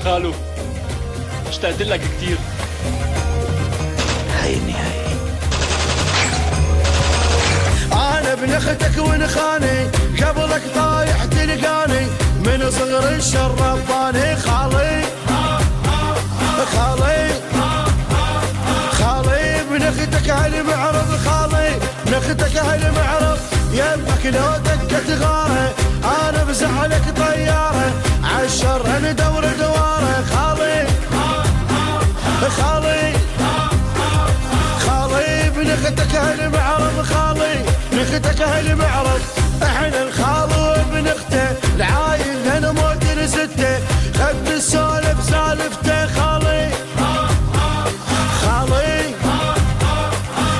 خالو اشتقت لك كثير. هاي النهاية. انا ابن اختك ونخاني قبلك طايح تلقاني من صغر الشر رباني خالي خالي خالي ابن اختك هالمعرض خالي ابن اختك هالمعرض يمك لو دقت غاره انا بزعلك طياره عالشر ندور دواره خالي خالي خالي ابن اختك هالمعرض خالي ابن اختك هالمعرض احنا الخال وابن اخته العايل هنا موت لسته خد السولف سالفته خالي خالي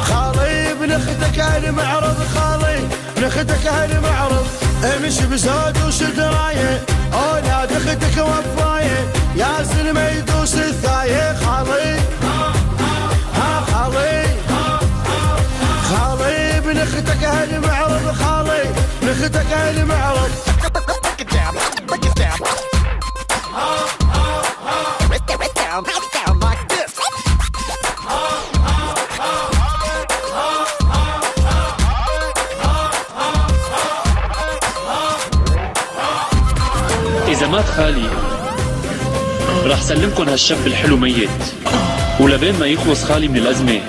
خالي ابن اختك هالمعرض خالي ابن اختك هالمعرض امشي بزود وشدرايه اولاد اختك وفايه يا زلمه يدوس الثايه خالي ها خالي خالي ابن اختك هالمعرض خالي ابن اختك هالمعرض إذا مات خالي راح سلمكن هالشاب الحلو ميت، ولبين ما يخلص خالي من الأزمة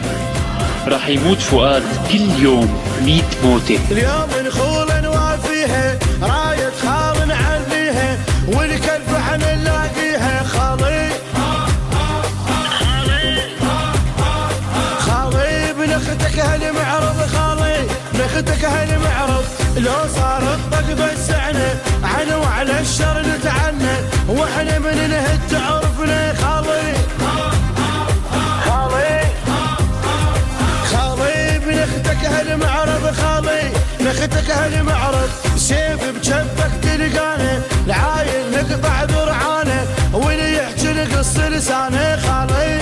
راح يموت فؤاد كل يوم 100 موتة. اليوم نخول نوافيها راية خال نعليها والكلب عن نلاقيها خالي خالي ابن اختك هالمعرض خالي ابن اختك هالمعرض لو صار الطق بسعنا عنه وعلى الشر نتعنى واحنا من نهد تعرفنا خالي خالي خالي ابن اختك هالمعرض خالي ابن اختك هالمعرض سيف بجبك تلقانه العايل نقطع ذرعانه واللي يحكي نقص لسانه خالي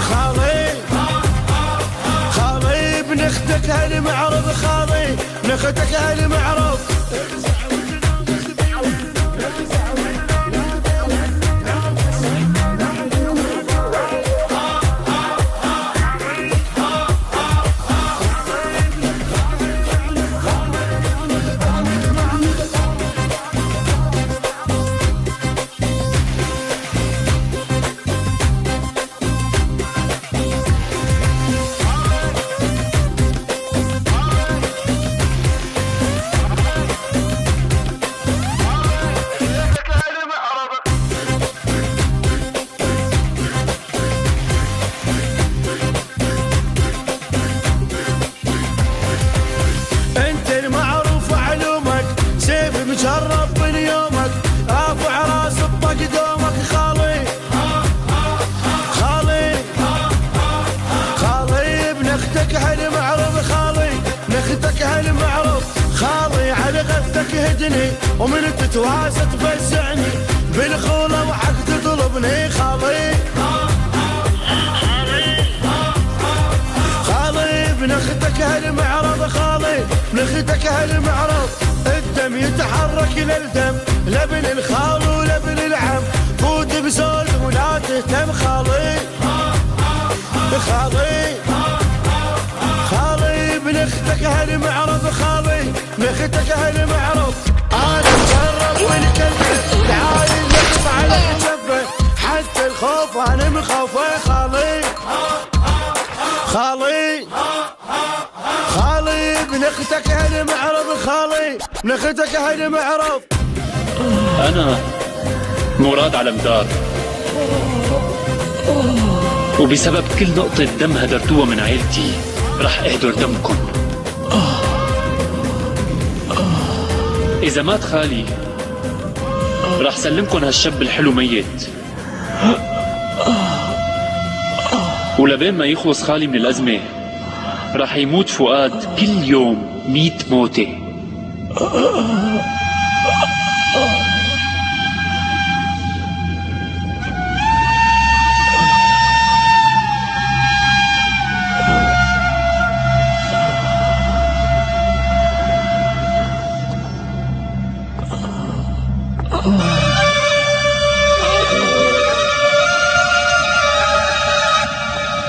خالي خالي ابن اختك هالمعرض خالي ابن اختك هالمعرض مجرب من يومك رافع راس بقدومك خالي خالي خالي ابن اختك هالمعرض خالي ابن اختك هالمعرض خالي على غثك هدني ومن تتواسى تفزعني بالخولة وحق تطلبني خالي خالي ابن اختك هالمعرض خالي ابن اختك هالمعرض الدم يتحرك للدم لابن الخال ولابن العم فوت بزول ولا تهتم خالي خالي خالي ابن اختك هالمعرض خالي ابن اختك هالمعرض انا مجرب والكلب العايل يقف على جبه حتى الخوف انا مخوفه خالي خالي خالي ابن اختك هالمعرض خالي ابن اختك هالمعرض أنا مراد على مدار، وبسبب كل نقطة دم هدرتوها من عيلتي رح اهدر دمكم. إذا مات خالي رح سلمكن هالشاب الحلو ميت، ولبين ما يخلص خالي من الأزمة رح يموت فؤاد كل يوم 100 موتة.